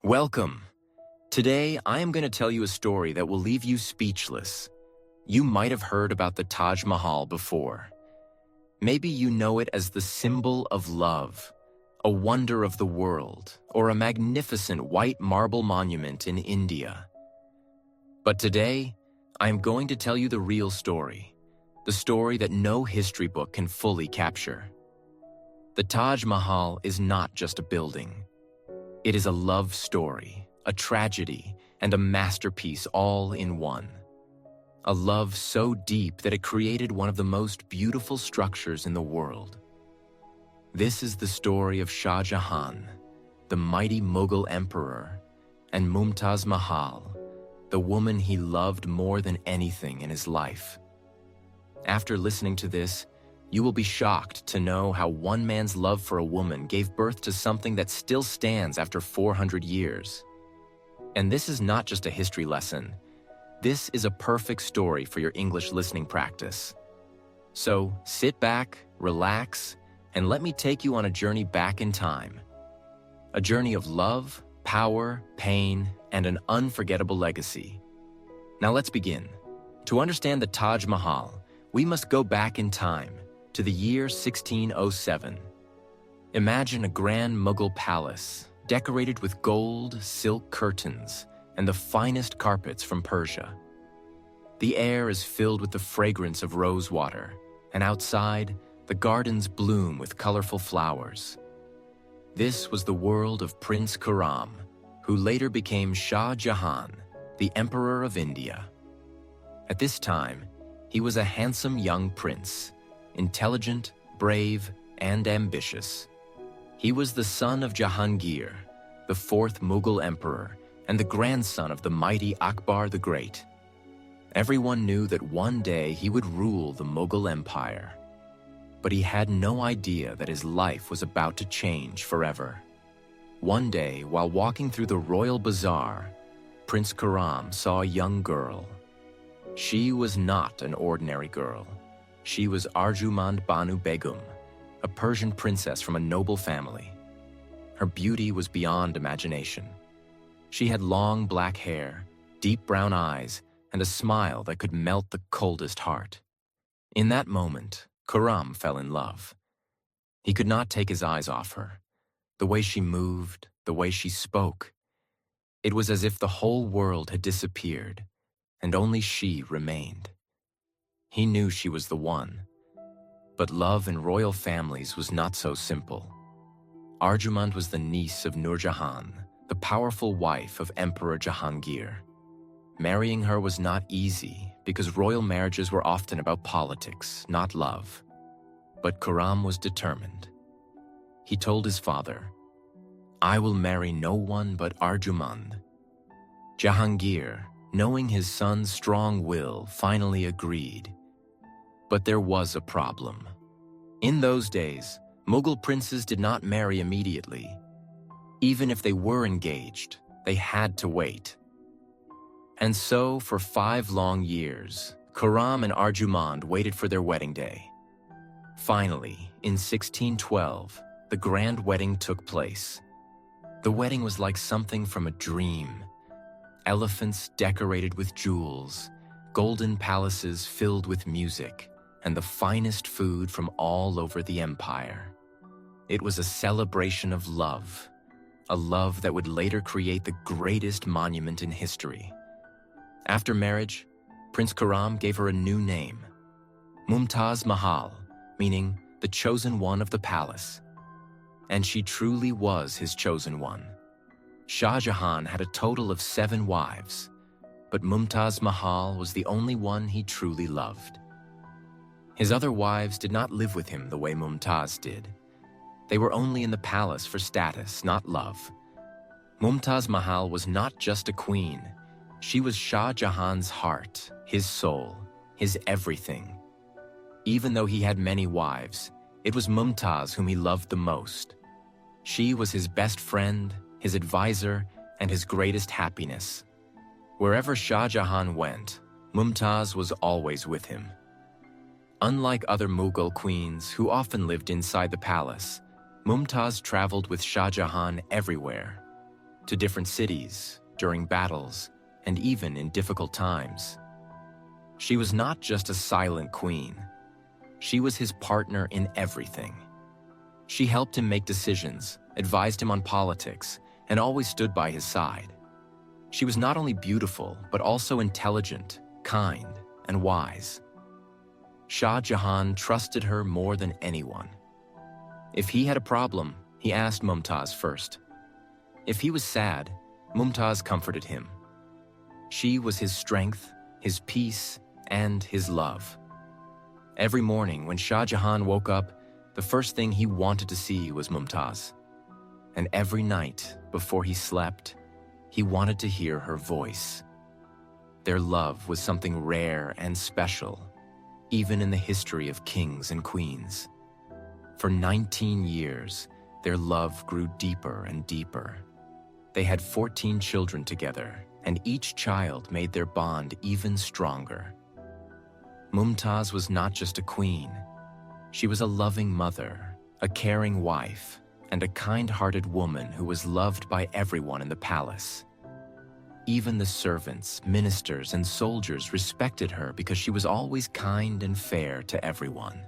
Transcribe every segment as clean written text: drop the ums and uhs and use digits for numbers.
Welcome. Today, I am going to tell you a story that will leave you speechless. You might have heard about the Taj Mahal before. Maybe you know it as the symbol of love, a wonder of the world, or a magnificent white marble monument in India. But today, I am going to tell you the real story, the story that no history book can fully capture. The Taj Mahal is not just a building. It is a love story, a tragedy, and a masterpiece all in one. A love so deep that it created one of the most beautiful structures in the world. This is the story of Shah Jahan, the mighty Mughal emperor, and Mumtaz Mahal, the woman he loved more than anything in his life. After listening to this, you will be shocked to know how one man's love for a woman gave birth to something that still stands after 400 years. And this is not just a history lesson. This is a perfect story for your English listening practice. So sit back, relax, and let me take you on a journey back in time. A journey of love, power, pain, and an unforgettable legacy. Now let's begin. To understand the Taj Mahal, we must go back in time to the year 1607. Imagine a grand Mughal palace decorated with gold, silk curtains, and the finest carpets from Persia. The air is filled with the fragrance of rosewater, and outside, the gardens bloom with colorful flowers. This was the world of Prince Khurram, who later became Shah Jahan, the Emperor of India. At this time, he was a handsome young prince, intelligent, brave, and ambitious. He was the son of Jahangir, the fourth Mughal emperor, and the grandson of the mighty Akbar the Great. Everyone knew that one day he would rule the Mughal Empire. But he had no idea that his life was about to change forever. One day, while walking through the royal bazaar, Prince Khurram saw a young girl. She was not an ordinary girl. She was Arjumand Banu Begum, a Persian princess from a noble family. Her beauty was beyond imagination. She had long black hair, deep brown eyes, and a smile that could melt the coldest heart. In that moment, Khurram fell in love. He could not take his eyes off her. The way she moved, the way she spoke. It was as if the whole world had disappeared, and only she remained. He knew she was the one. But love in royal families was not so simple. Arjumand was the niece of Nur Jahan, the powerful wife of Emperor Jahangir. Marrying her was not easy because royal marriages were often about politics, not love. But Khurram was determined. He told his father, "I will marry no one but Arjumand." Jahangir, knowing his son's strong will, finally agreed. But there was a problem. In those days, Mughal princes did not marry immediately. Even if they were engaged, they had to wait. And so, for 5 long years, Khurram and Arjumand waited for their wedding day. Finally, in 1612, the grand wedding took place. The wedding was like something from a dream. Elephants decorated with jewels, golden palaces filled with music, and the finest food from all over the empire. It was a celebration of love, a love that would later create the greatest monument in history. After marriage, Prince Khurram gave her a new name, Mumtaz Mahal, meaning the chosen one of the palace. And she truly was his chosen one. Shah Jahan had a total of 7 wives, but Mumtaz Mahal was the only one he truly loved. His other wives did not live with him the way Mumtaz did. They were only in the palace for status, not love. Mumtaz Mahal was not just a queen. She was Shah Jahan's heart, his soul, his everything. Even though he had many wives, it was Mumtaz whom he loved the most. She was his best friend, his advisor, and his greatest happiness. Wherever Shah Jahan went, Mumtaz was always with him. Unlike other Mughal queens who often lived inside the palace, Mumtaz traveled with Shah Jahan everywhere. to different cities, during battles, and even in difficult times. She was not just a silent queen. She was his partner in everything. She helped him make decisions, advised him on politics, and always stood by his side. She was not only beautiful, but also intelligent, kind, and wise. Shah Jahan trusted her more than anyone. If he had a problem, he asked Mumtaz first. If he was sad, Mumtaz comforted him. She was his strength, his peace, and his love. Every morning when Shah Jahan woke up, the first thing he wanted to see was Mumtaz. And every night, before he slept, he wanted to hear her voice. Their love was something rare and special, even in the history of kings and queens. For 19 years, their love grew deeper and deeper. They had 14 children together, and each child made their bond even stronger. Mumtaz was not just a queen. She was a loving mother, a caring wife, and a kind-hearted woman who was loved by everyone in the palace. Even the servants, ministers, and soldiers respected her because she was always kind and fair to everyone.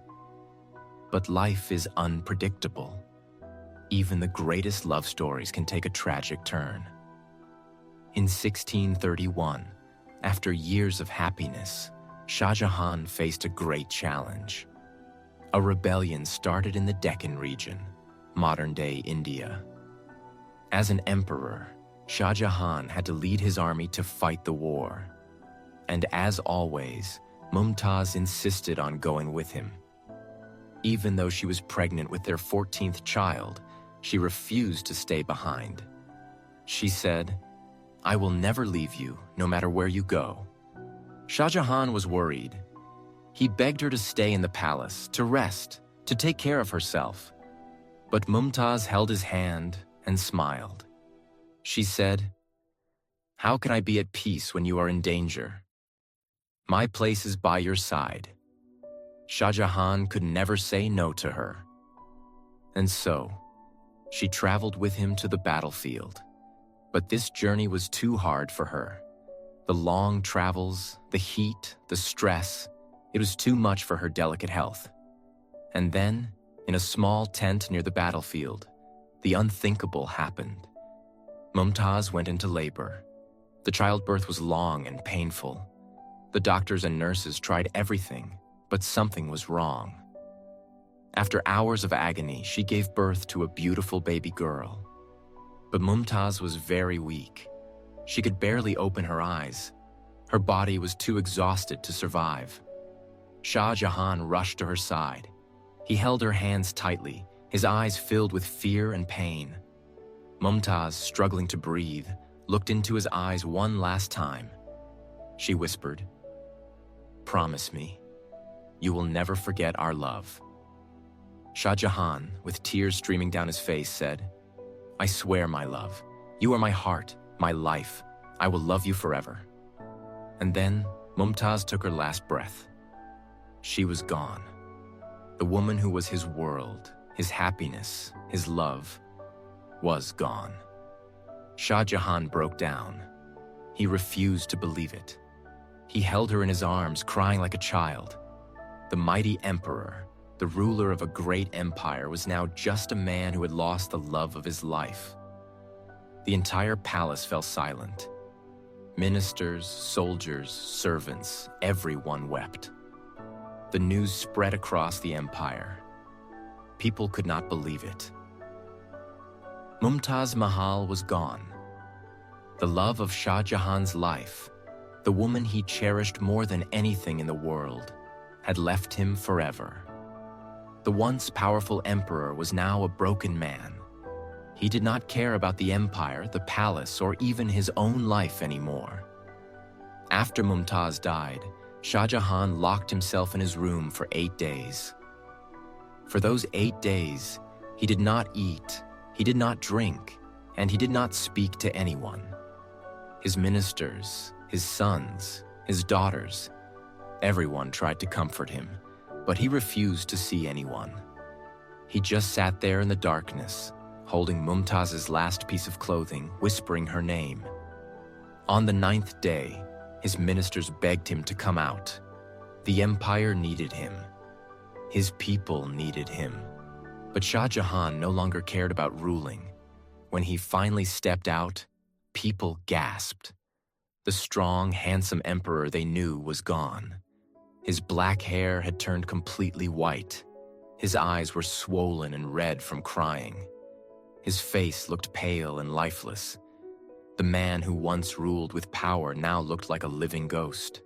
But life is unpredictable. Even the greatest love stories can take a tragic turn. In 1631, after years of happiness, Shah Jahan faced a great challenge. A rebellion started in the Deccan region, modern-day India. As an emperor, Shah Jahan had to lead his army to fight the war. And as always, Mumtaz insisted on going with him. Even though she was pregnant with their 14th child, she refused to stay behind. She said, "I will never leave you, no matter where you go." Shah Jahan was worried. He begged her to stay in the palace, to rest, to take care of herself. But Mumtaz held his hand and smiled. She said, "How can I be at peace when you are in danger? My place is by your side." Shah Jahan could never say no to her. And so, she traveled with him to the battlefield. But this journey was too hard for her. The long travels, the heat, the stress, it was too much for her delicate health. And then, in a small tent near the battlefield, the unthinkable happened. Mumtaz went into labor. The childbirth was long and painful. The doctors and nurses tried everything, but something was wrong. After hours of agony, she gave birth to a beautiful baby girl. But Mumtaz was very weak. She could barely open her eyes. Her body was too exhausted to survive. Shah Jahan rushed to her side. He held her hands tightly, his eyes filled with fear and pain. Mumtaz, struggling to breathe, looked into his eyes one last time. She whispered, "Promise me, you will never forget our love." Shah Jahan, with tears streaming down his face, said, "I swear, my love, you are my heart, my life. I will love you forever." And then Mumtaz took her last breath. She was gone. The woman who was his world, his happiness, his love, was gone. Shah Jahan broke down. He refused to believe it. He held her in his arms, crying like a child. The mighty emperor, the ruler of a great empire, was now just a man who had lost the love of his life. The entire palace fell silent. Ministers, soldiers, servants, everyone wept. The news spread across the empire. People could not believe it. Mumtaz Mahal was gone. The love of Shah Jahan's life, the woman he cherished more than anything in the world, had left him forever. The once powerful emperor was now a broken man. He did not care about the empire, the palace, or even his own life anymore. After Mumtaz died, Shah Jahan locked himself in his room for 8 days. For those 8 days, he did not eat, he did not drink, and he did not speak to anyone. His ministers, his sons, his daughters, everyone tried to comfort him, but he refused to see anyone. He just sat there in the darkness, holding Mumtaz's last piece of clothing, whispering her name. On the 9th day, his ministers begged him to come out. The empire needed him. His people needed him. But Shah Jahan no longer cared about ruling. When he finally stepped out, people gasped. The strong, handsome emperor they knew was gone. His black hair had turned completely white. His eyes were swollen and red from crying. His face looked pale and lifeless. The man who once ruled with power now looked like a living ghost.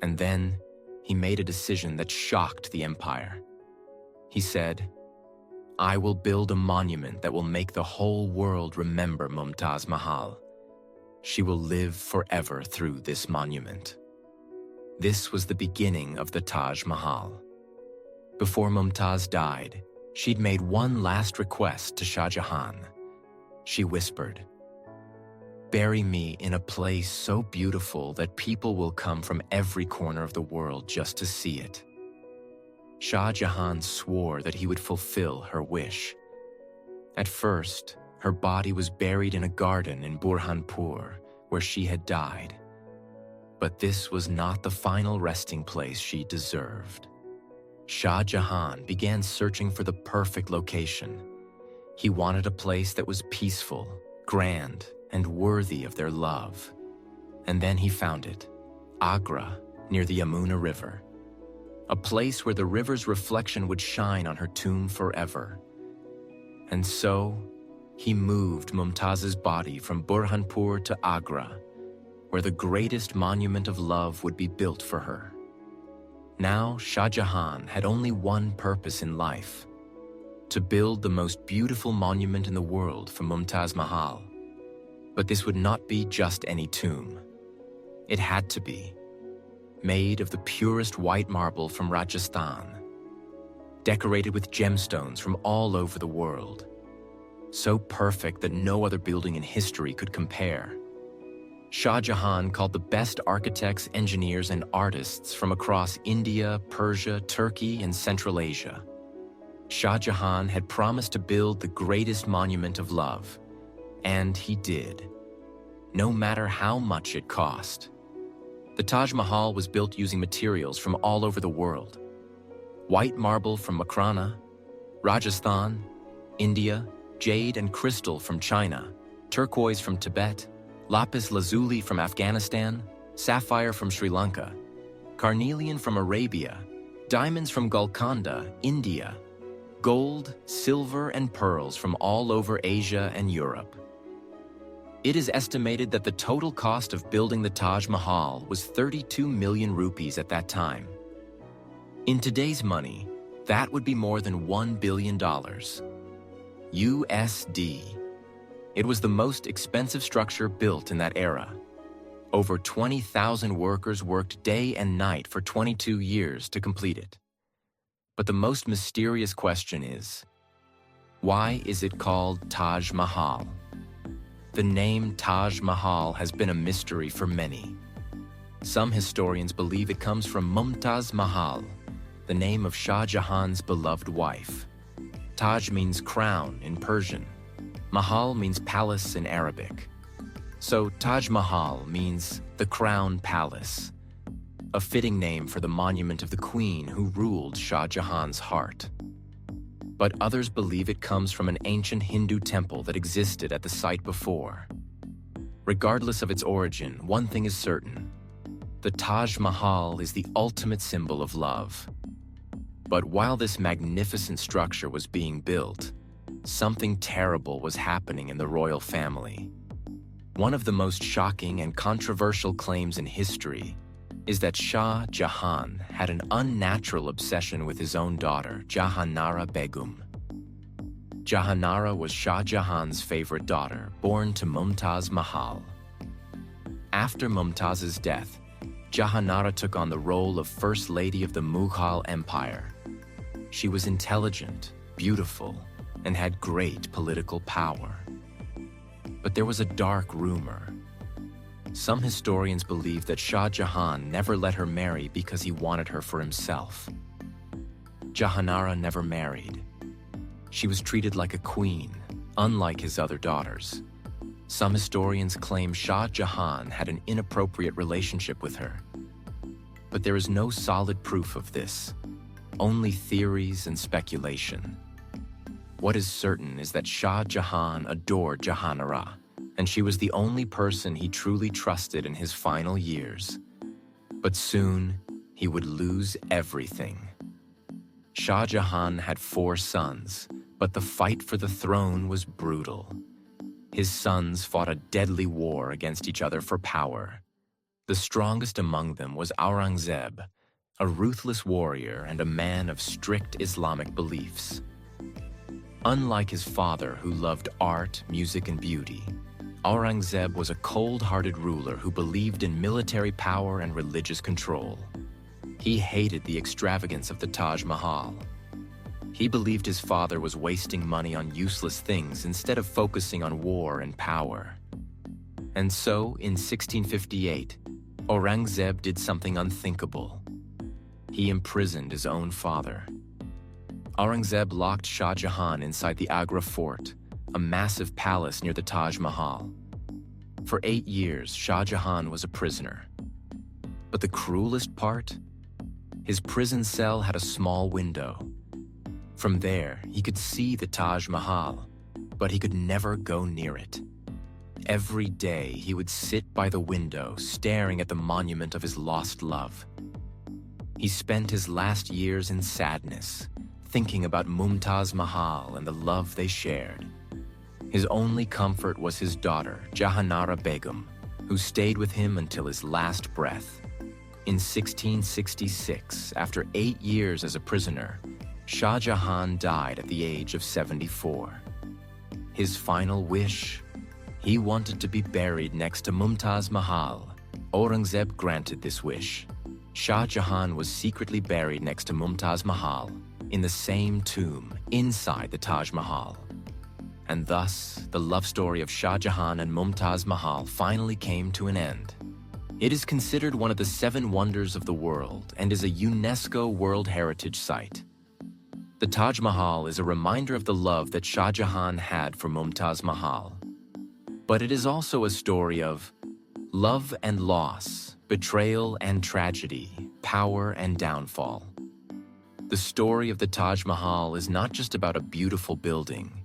And then he made a decision that shocked the empire. He said, "I will build a monument that will make the whole world remember Mumtaz Mahal. She will live forever through this monument." This was the beginning of the Taj Mahal. Before Mumtaz died, she'd made one last request to Shah Jahan. She whispered, "Bury me in a place so beautiful that people will come from every corner of the world just to see it." Shah Jahan swore that he would fulfill her wish. At first, her body was buried in a garden in Burhanpur, where she had died. But this was not the final resting place she deserved. Shah Jahan began searching for the perfect location. He wanted a place that was peaceful, grand, and worthy of their love. And then he found it, Agra, near the Yamuna River. A place where the river's reflection would shine on her tomb forever. And so, he moved Mumtaz's body from Burhanpur to Agra, where the greatest monument of love would be built for her. Now, Shah Jahan had only one purpose in life: to build the most beautiful monument in the world for Mumtaz Mahal. But this would not be just any tomb. It had to be made of the purest white marble from Rajasthan, decorated with gemstones from all over the world, so perfect that no other building in history could compare. Shah Jahan called the best architects, engineers, and artists from across India, Persia, Turkey, and Central Asia. Shah Jahan had promised to build the greatest monument of love, and he did, no matter how much it cost. The Taj Mahal was built using materials from all over the world. White marble from Makrana, Rajasthan, India, jade and crystal from China, turquoise from Tibet, lapis lazuli from Afghanistan, sapphire from Sri Lanka, carnelian from Arabia, diamonds from Golconda, India, gold, silver, and pearls from all over Asia and Europe. It is estimated that the total cost of building the Taj Mahal was 32 million rupees at that time. In today's money, that would be more than $1 billion. USD. It was the most expensive structure built in that era. Over 20,000 workers worked day and night for 22 years to complete it. But the most mysterious question is, why is it called Taj Mahal? The name Taj Mahal has been a mystery for many. Some historians believe it comes from Mumtaz Mahal, the name of Shah Jahan's beloved wife. Taj means crown in Persian. Mahal means palace in Arabic. So Taj Mahal means the crown palace, a fitting name for the monument of the queen who ruled Shah Jahan's heart. But others believe it comes from an ancient Hindu temple that existed at the site before. Regardless of its origin, one thing is certain: the Taj Mahal is the ultimate symbol of love. But while this magnificent structure was being built, something terrible was happening in the royal family. One of the most shocking and controversial claims in history is that Shah Jahan had an unnatural obsession with his own daughter, Jahanara Begum. Jahanara was Shah Jahan's favorite daughter, born to Mumtaz Mahal. After Mumtaz's death, Jahanara took on the role of First Lady of the Mughal Empire. She was intelligent, beautiful, and had great political power. But there was a dark rumor. Some historians believe that Shah Jahan never let her marry because he wanted her for himself. Jahanara never married. She was treated like a queen, unlike his other daughters. Some historians claim Shah Jahan had an inappropriate relationship with her. But there is no solid proof of this, only theories and speculation. What is certain is that Shah Jahan adored Jahanara, and she was the only person he truly trusted in his final years. But soon, he would lose everything. Shah Jahan had 4 sons, but the fight for the throne was brutal. His sons fought a deadly war against each other for power. The strongest among them was Aurangzeb, a ruthless warrior and a man of strict Islamic beliefs. Unlike his father, who loved art, music, and beauty, Aurangzeb was a cold-hearted ruler who believed in military power and religious control. He hated the extravagance of the Taj Mahal. He believed his father was wasting money on useless things instead of focusing on war and power. And so, in 1658, Aurangzeb did something unthinkable. He imprisoned his own father. Aurangzeb locked Shah Jahan inside the Agra fort, a massive palace near the Taj Mahal. For 8 years, Shah Jahan was a prisoner. But the cruelest part? His prison cell had a small window. From there, he could see the Taj Mahal, but he could never go near it. Every day, he would sit by the window, staring at the monument of his lost love. He spent his last years in sadness, thinking about Mumtaz Mahal and the love they shared. His only comfort was his daughter, Jahanara Begum, who stayed with him until his last breath. In 1666, after 8 years as a prisoner, Shah Jahan died at the age of 74. His final wish? He wanted to be buried next to Mumtaz Mahal. Aurangzeb granted this wish. Shah Jahan was secretly buried next to Mumtaz Mahal, in the same tomb, inside the Taj Mahal. And thus, the love story of Shah Jahan and Mumtaz Mahal finally came to an end. It is considered one of the 7 wonders of the world and is a UNESCO World Heritage Site. The Taj Mahal is a reminder of the love that Shah Jahan had for Mumtaz Mahal. But it is also a story of love and loss, betrayal and tragedy, power and downfall. The story of the Taj Mahal is not just about a beautiful building.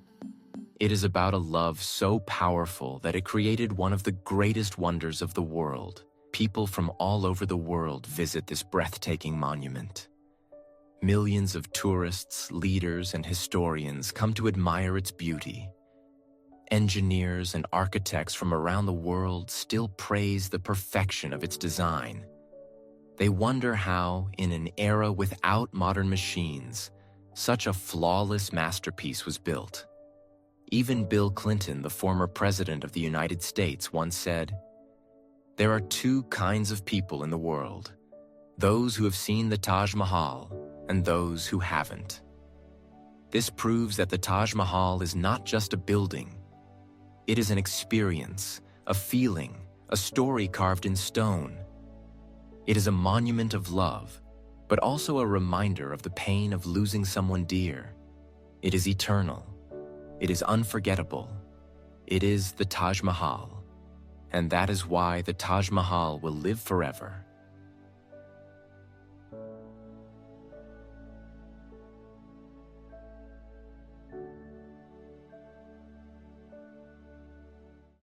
It is about a love so powerful that it created one of the greatest wonders of the world. People from all over the world visit this breathtaking monument. Millions of tourists, leaders, and historians come to admire its beauty. Engineers and architects from around the world still praise the perfection of its design. They wonder how, in an era without modern machines, such a flawless masterpiece was built. Even Bill Clinton, the former president of the United States, once said, "There are 2 kinds of people in the world, those who have seen the Taj Mahal and those who haven't." This proves that the Taj Mahal is not just a building. It is an experience, a feeling, a story carved in stone. It is a monument of love, but also a reminder of the pain of losing someone dear. It is eternal. It is unforgettable. It is the Taj Mahal. And that is why the Taj Mahal will live forever